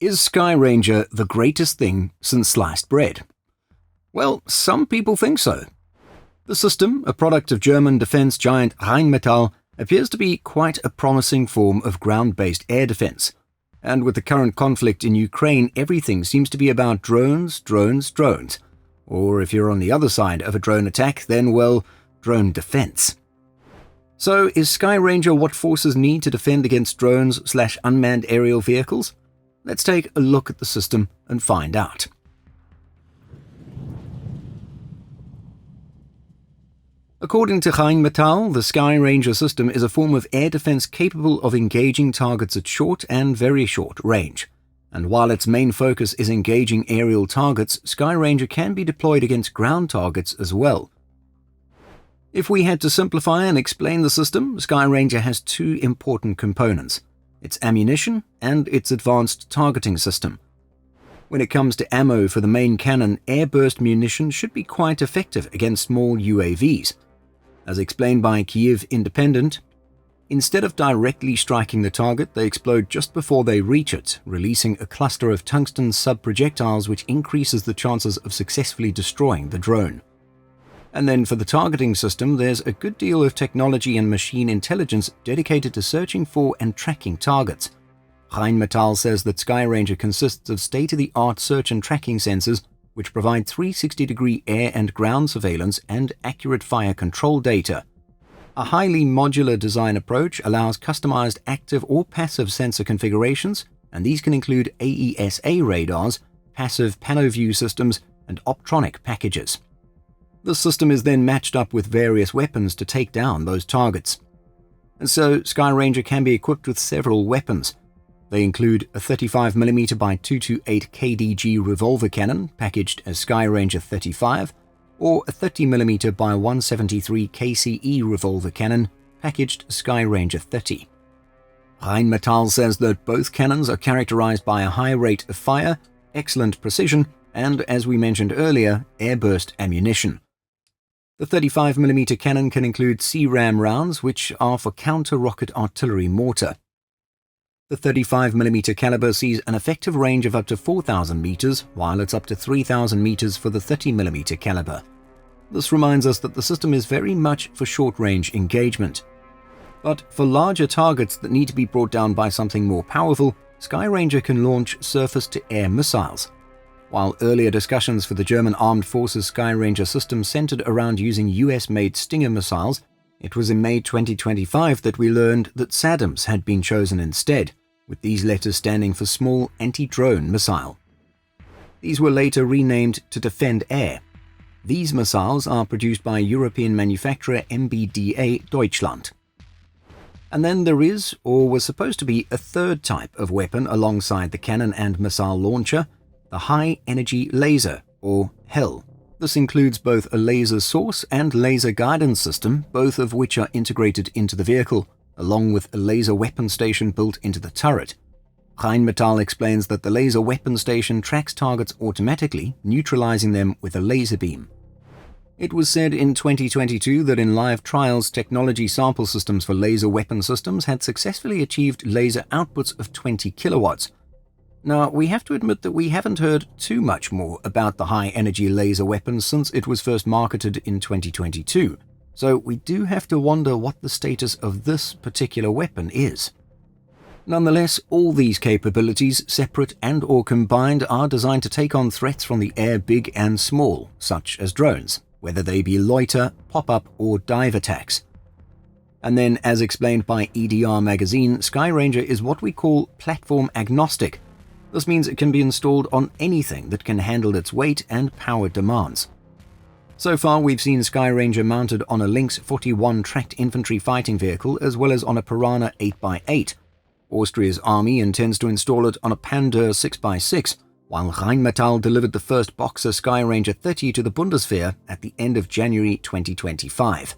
Is Skyranger the greatest thing since sliced bread? Well, some people think so. The system, a product of German defense giant Rheinmetall, appears to be quite a promising form of ground-based air defense. And with the current conflict in Ukraine, everything seems to be about drones, drones, drones. Or if you're on the other side of a drone attack, then, well, drone defense. So, is Skyranger what forces need to defend against drones/unmanned aerial vehicles? Let's take a look at the system and find out. According to Rheinmetall, the Skyranger system is a form of air defense capable of engaging targets at short and very short range. And while its main focus is engaging aerial targets, Skyranger can be deployed against ground targets as well. If we had to simplify and explain the system, Skyranger has two important components: its ammunition and its advanced targeting system. When it comes to ammo for the main cannon, airburst munition should be quite effective against small UAVs. As explained by Kyiv Independent, instead of directly striking the target, they explode just before they reach it, releasing a cluster of tungsten sub-projectiles which increases the chances of successfully destroying the drone. And then for the targeting system, there's a good deal of technology and machine intelligence dedicated to searching for and tracking targets. Rheinmetall says that Skyranger consists of state-of-the-art search and tracking sensors which provide 360-degree air and ground surveillance and accurate fire control data. A highly modular design approach allows customized active or passive sensor configurations, and these can include AESA radars, passive panoview systems, and optronic packages. The system is then matched up with various weapons to take down those targets. And so, Skyranger can be equipped with several weapons. They include a 35mm by 228 kdg revolver cannon packaged as Skyranger 35, or a 30mm by 173 KCE revolver cannon packaged as Skyranger 30. Rheinmetall says that both cannons are characterized by a high rate of fire, excellent precision, and, as we mentioned earlier, airburst ammunition. The 35mm cannon can include CRAM rounds, which are for counter-rocket artillery mortar. The 35mm caliber sees an effective range of up to 4,000 meters, while it's up to 3,000 meters for the 30mm caliber. This reminds us that the system is very much for short-range engagement. But for larger targets that need to be brought down by something more powerful, Skyranger can launch surface-to-air missiles. While earlier discussions for the German Armed Forces Skyranger system centered around using US-made Stinger missiles, it was in May 2025 that we learned that SADAMS had been chosen instead, with these letters standing for Small Anti-Drone Missile. These were later renamed to Defend Air. These missiles are produced by European manufacturer MBDA Deutschland. And then there is, or was supposed to be, a third type of weapon alongside the cannon and missile launcher, the High Energy Laser, or HEL. This includes both a laser source and laser guidance system, both of which are integrated into the vehicle, along with a laser weapon station built into the turret. Rheinmetall explains that the laser weapon station tracks targets automatically, neutralizing them with a laser beam. It was said in 2022 that in live trials, technology sample systems for laser weapon systems had successfully achieved laser outputs of 20 kilowatts. Now, we have to admit that we haven't heard too much more about the high-energy laser weapon since it was first marketed in 2022, so we do have to wonder what the status of this particular weapon is. Nonetheless, all these capabilities, separate and/or combined, are designed to take on threats from the air big and small, such as drones, whether they be loiter, pop-up, or dive attacks. And then, as explained by EDR magazine, Skyranger is what we call platform agnostic. This means it can be installed on anything that can handle its weight and power demands. So far, we've seen Skyranger mounted on a Lynx 41 tracked infantry fighting vehicle as well as on a Piranha 8x8. Austria's army intends to install it on a Pandur 6x6, while Rheinmetall delivered the first Boxer Skyranger 30 to the Bundeswehr at the end of January 2025.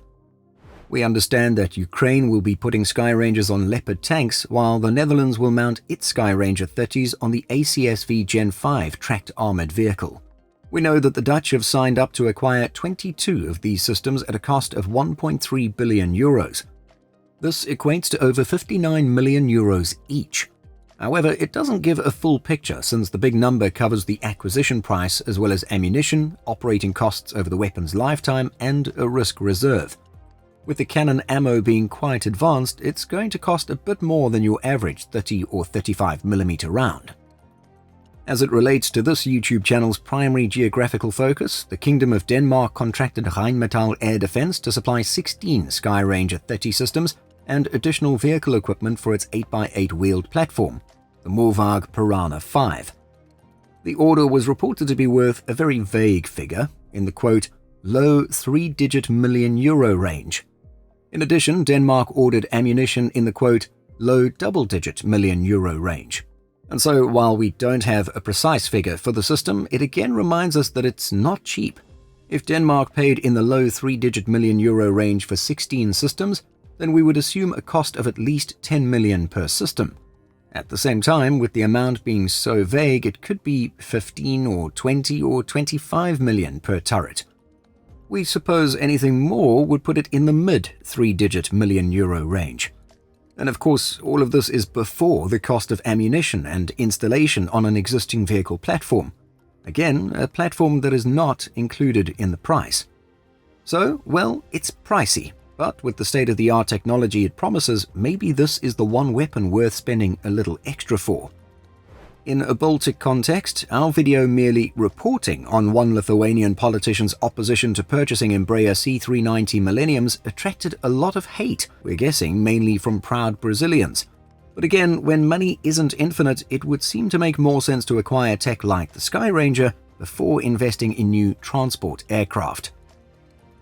We understand that Ukraine will be putting Skyrangers on Leopard tanks, while the Netherlands will mount its Skyranger 30s on the ACSV Gen 5 tracked armored vehicle. We know that the Dutch have signed up to acquire 22 of these systems at a cost of 1.3 billion euros. This equates to over 59 million euros each. However, it doesn't give a full picture since the big number covers the acquisition price as well as ammunition, operating costs over the weapon's lifetime, and a risk reserve. With the cannon ammo being quite advanced, it's going to cost a bit more than your average 30 or 35mm round. As it relates to this YouTube channel's primary geographical focus, the Kingdom of Denmark contracted Rheinmetall Air Defense to supply 16 Skyranger 30 systems and additional vehicle equipment for its 8x8 wheeled platform, the Morvag Piranha 5. The order was reported to be worth a very vague figure, in the quote, low three-digit million euro range. In addition, Denmark ordered ammunition in the quote, low double-digit million euro range. And so, while we don't have a precise figure for the system, it again reminds us that it's not cheap. If Denmark paid in the low three-digit million euro range for 16 systems, then we would assume a cost of at least 10 million per system. At the same time, with the amount being so vague, it could be 15 or 20 or 25 million per turret. We suppose anything more would put it in the mid three-digit million euro range. And of course, all of this is before the cost of ammunition and installation on an existing vehicle platform. Again, a platform that is not included in the price. So, well, it's pricey, but with the state-of-the-art technology it promises, maybe this is the one weapon worth spending a little extra for. In a Baltic context, our video merely reporting on one Lithuanian politician's opposition to purchasing Embraer C390 Millenniums attracted a lot of hate, we're guessing mainly from proud Brazilians. But again, when money isn't infinite, it would seem to make more sense to acquire tech like the Skyranger before investing in new transport aircraft.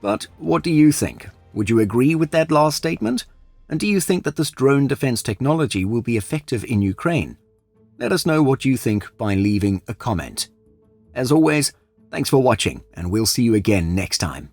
But what do you think? Would you agree with that last statement? And do you think that this drone defense technology will be effective in Ukraine? Let us know what you think by leaving a comment. As always, thanks for watching, and we'll see you again next time.